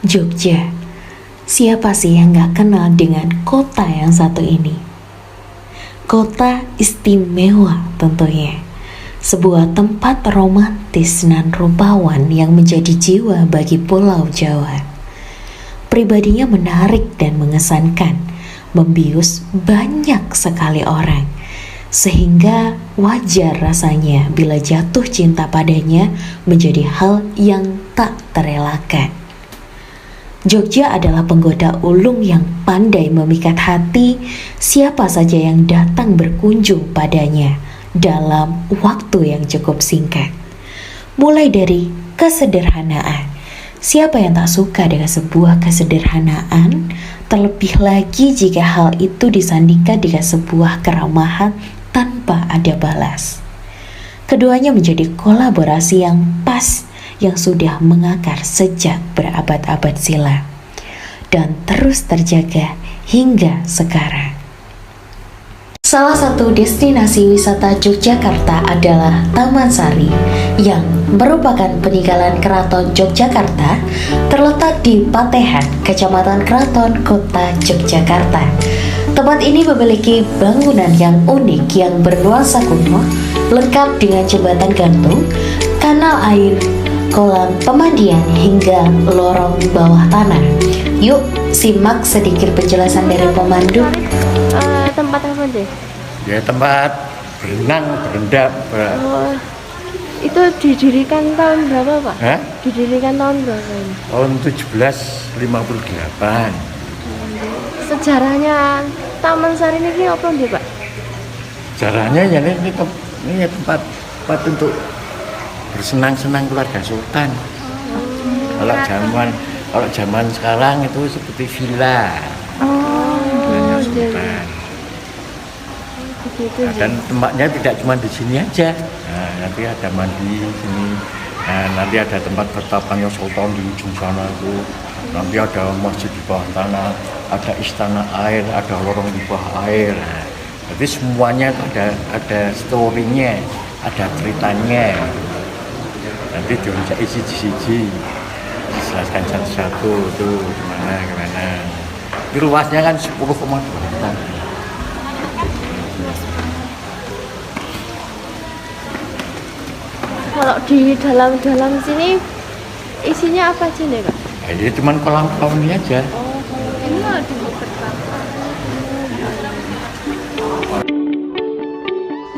Jogja. Siapa sih yang gak kenal dengan kota yang satu ini? Kota istimewa tentunya. Sebuah tempat romantis dan rupawan yang menjadi jiwa bagi Pulau Jawa. Pribadinya menarik dan mengesankan, membius banyak sekali orang. Sehingga wajar rasanya bila jatuh cinta padanya menjadi hal yang tak terelakkan. Jogja adalah penggoda ulung yang pandai memikat hati siapa saja yang datang berkunjung padanya dalam waktu yang cukup singkat. Mulai dari kesederhanaan. Siapa yang tak suka dengan sebuah kesederhanaan, terlebih lagi jika hal itu disandingkan dengan sebuah keramahan tanpa ada balas. Keduanya menjadi kolaborasi yang pas yang sudah mengakar sejak berabad-abad silam dan terus terjaga hingga sekarang. Salah satu destinasi wisata Yogyakarta adalah Taman Sari yang merupakan peninggalan Keraton Yogyakarta terletak di Patehan, Kecamatan Keraton, Kota Yogyakarta. Tempat ini memiliki bangunan yang unik yang bernuansa kuno, lengkap dengan jembatan gantung, kanal air, kolam pemandian hingga lorong bawah tanah. Yuk simak sedikit penjelasan dari pemandu. Tempat apa deh? Ya tempat berenang, berendam. Itu didirikan tahun berapa Pak? Hah? Didirikan tahun berapa ini? Tahun 1758. Sejarahnya Taman Sari ini apa nih Pak? Caranya ya ini tempat untuk bersenang-senang keluarga sultan. Kalau zaman sekarang itu seperti villa. Villanya sultan. Nah, dan tempatnya tidak cuma di sini aja. Nah, nanti ada mandi di sini. Nah, nanti ada tempat bertapangnya sultan di ujung sana itu. Nanti ada masjid di bawah tanah, ada istana air, ada lorong di bawah air. Nah, jadi semuanya itu ada story-nya, ada ceritanya. Nanti diajak isi-isi, dijelaskan satu-satu tuh gimana. Di luasnya kan 10,2 hektar. Kalau di dalam sini isinya apa aja nih Pak? Nah, ini cuma kolam-kolam ini aja. Ini ada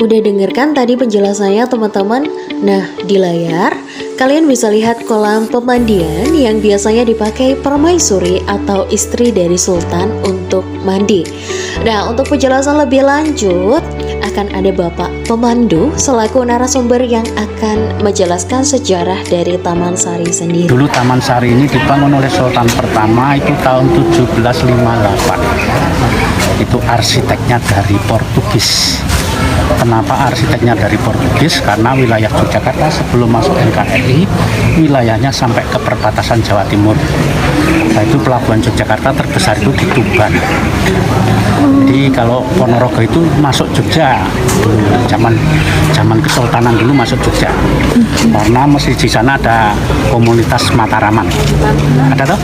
Udah dengarkan tadi penjelasannya teman-teman? Nah, di layar kalian bisa lihat kolam pemandian yang biasanya dipakai permaisuri atau istri dari sultan untuk mandi. Nah, untuk penjelasan lebih lanjut akan ada Bapak pemandu selaku narasumber yang akan menjelaskan sejarah dari Taman Sari sendiri. Dulu Taman Sari ini dibangun oleh Sultan pertama itu tahun 1758. Itu arsiteknya dari Portugis. Kenapa arsiteknya dari Portugis? Karena wilayah Yogyakarta sebelum masuk NKRI wilayahnya sampai ke perbatasan Jawa Timur. Nah, itu pelabuhan Yogyakarta terbesar itu di Tuban. Jadi kalau Ponorogo itu masuk Jogja zaman kesultanan dulu masuk Jogja. Karena masih di sana ada komunitas Mataraman. Ada toh?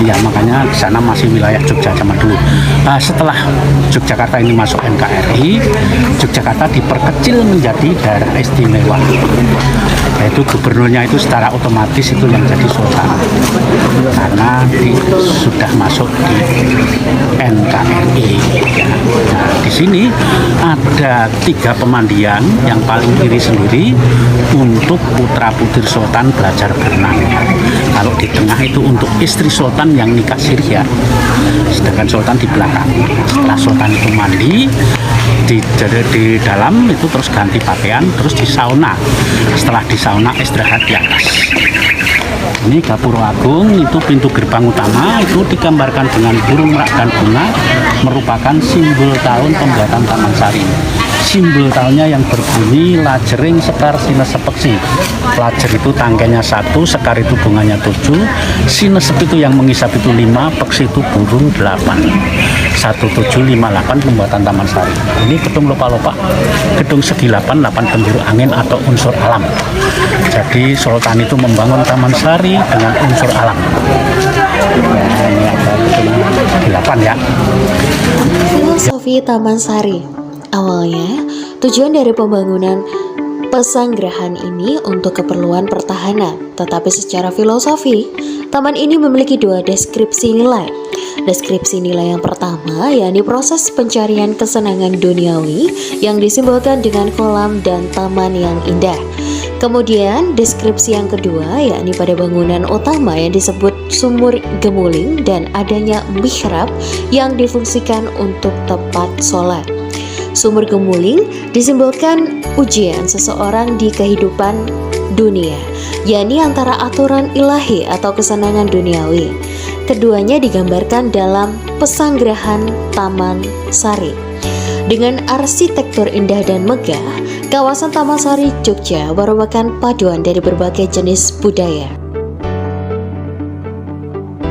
Iya, makanya di sana masih wilayah Jogja zaman dulu. Nah, setelah Yogyakarta ini masuk NKRI, Yogyakarta diperkecil menjadi daerah istimewa. Yaitu gubernurnya itu secara otomatis itu yang jadi sultan. Karena sudah masuk di NKRI. Ya. Nah, di sini ada 3 pemandian, yang paling kiri sendiri untuk putra putri sultan belajar berenang. Kalau di tengah itu untuk istri sultan yang nikah sirih, sedangkan sultan di belakang. Setelah sultan itu mandi di dalam itu terus ganti pakaian, terus di sauna. Setelah di sauna istirahat di atas. Ini Gapuro Agung, itu pintu gerbang utama, itu digambarkan dengan burung merak dan bunga, merupakan simbol tahun pembuatan Taman Sari. Simbol tahunnya yang berbunyi lajering sekar sinesepeksi. Lajer itu tangkainya 1, sekar itu bunganya 7, sinesep itu yang mengisap itu 5, peksi itu burung 8. 1758 pembuatan Taman Sari. Ini gedung lopa-lopa, gedung segi 8 penjuru angin atau unsur alam. Jadi Sultan itu membangun Taman Sari dengan unsur alam. Nah, ini ada 8 ya. Filosofi Taman Sari. Awalnya, tujuan dari pembangunan pesanggrahan ini untuk keperluan pertahanan, tetapi secara filosofi, taman ini memiliki dua deskripsi nilai. Deskripsi nilai yang pertama yakni proses pencarian kesenangan duniawi yang disimbolkan dengan kolam dan taman yang indah. Kemudian deskripsi yang kedua yakni pada bangunan utama yang disebut sumur gemuling dan adanya mihrab yang difungsikan untuk tempat sholat. Sumur gemuling disimbolkan ujian seseorang di kehidupan dunia, yakni antara aturan ilahi atau kesenangan duniawi. Keduanya digambarkan dalam pesanggrahan Taman Sari. Dengan arsitektur indah dan megah, kawasan Taman Sari Jogja merupakan paduan dari berbagai jenis budaya.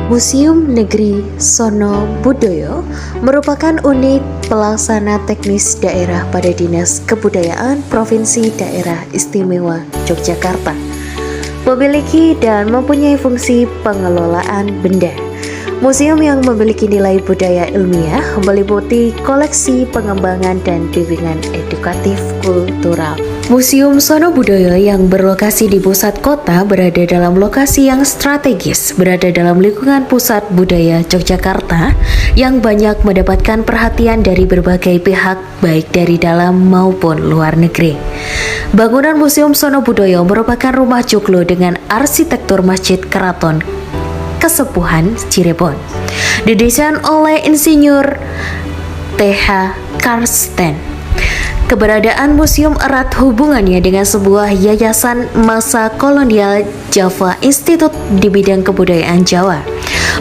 Museum Negeri Sono Budoyo merupakan unit pelaksana teknis daerah pada Dinas Kebudayaan Provinsi Daerah Istimewa Yogyakarta. Memiliki dan mempunyai fungsi pengelolaan benda. Museum yang memiliki nilai budaya ilmiah meliputi koleksi pengembangan dan bimbingan edukatif kultural. Museum Sono Budoyo yang berlokasi di pusat kota berada dalam lokasi yang strategis, berada dalam lingkungan pusat budaya Yogyakarta yang banyak mendapatkan perhatian dari berbagai pihak baik dari dalam maupun luar negeri. Bangunan Museum Sono Budoyo merupakan rumah joglo dengan arsitektur Masjid Keraton Kesepuhan Cirebon. Didesain oleh Insinyur T.H. Karsten. Keberadaan museum erat hubungannya dengan sebuah yayasan masa kolonial Java Institute di bidang kebudayaan Jawa,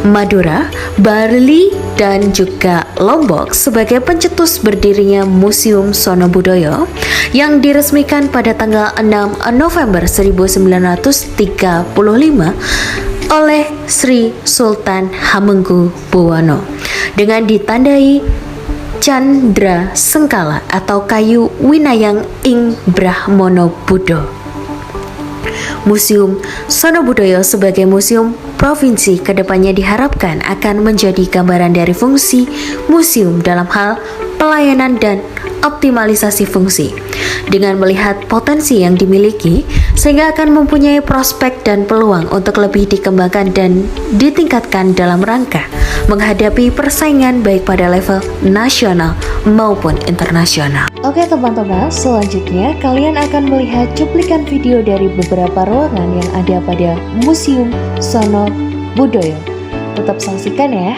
Madura, Bali, dan juga Lombok sebagai pencetus berdirinya Museum Sono Budoyo yang diresmikan pada tanggal 6 November 1935 oleh Sri Sultan Hamengkubuwono dengan ditandai Candra Sengkala atau kayu winayang ing Brahmono Buddha. Museum Sono Budoyo sebagai museum provinsi kedepannya diharapkan akan menjadi gambaran dari fungsi museum dalam hal pelayanan dan optimalisasi fungsi. Dengan melihat potensi yang dimiliki, sehingga akan mempunyai prospek dan peluang untuk lebih dikembangkan dan ditingkatkan dalam rangka menghadapi persaingan baik pada level nasional maupun internasional. Oke teman-teman, selanjutnya kalian akan melihat cuplikan video dari beberapa ruangan yang ada pada Museum Sono Budoyo. Tetap saksikan ya.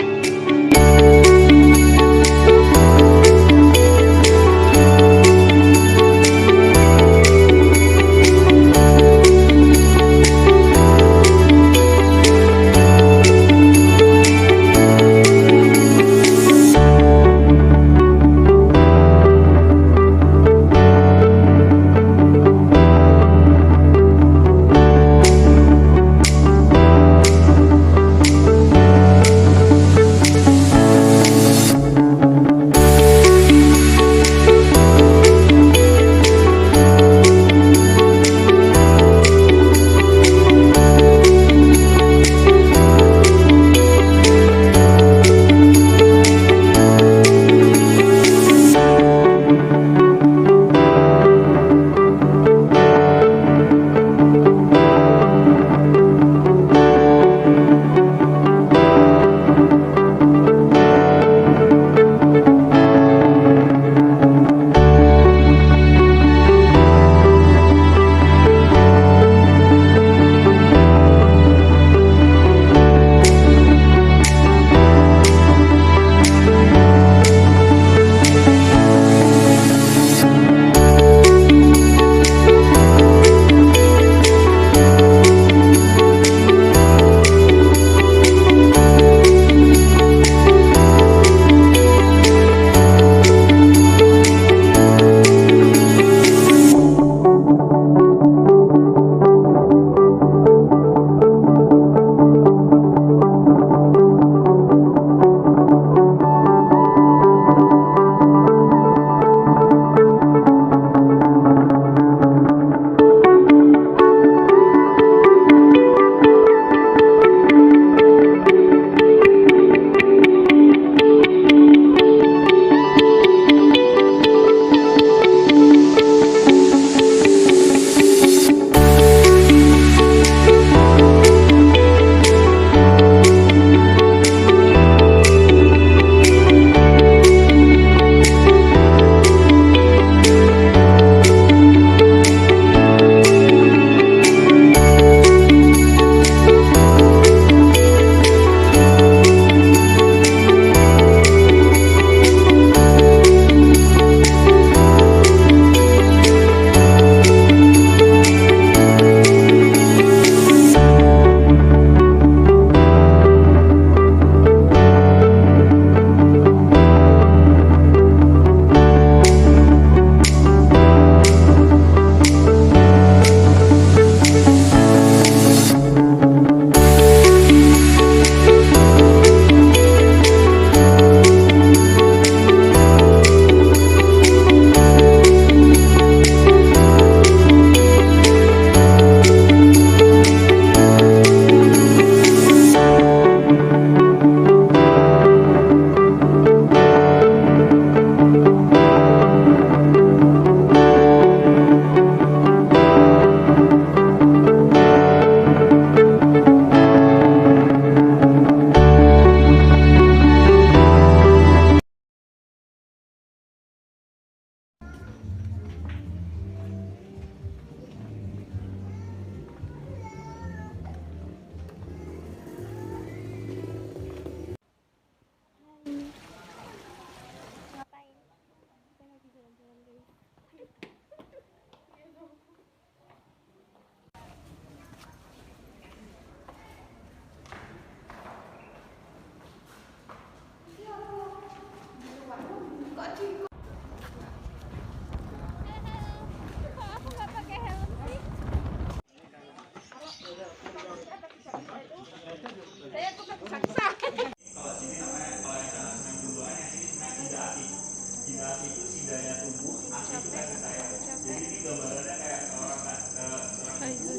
Ayo,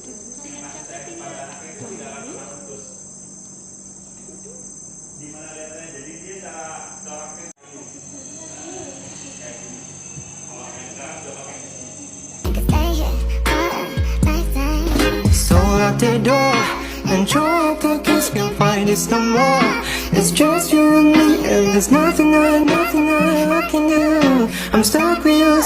yang capek ini. So out the door and your pockets can't find it no more. It's just you and me, and there's nothing I can do. I'm stuck with you,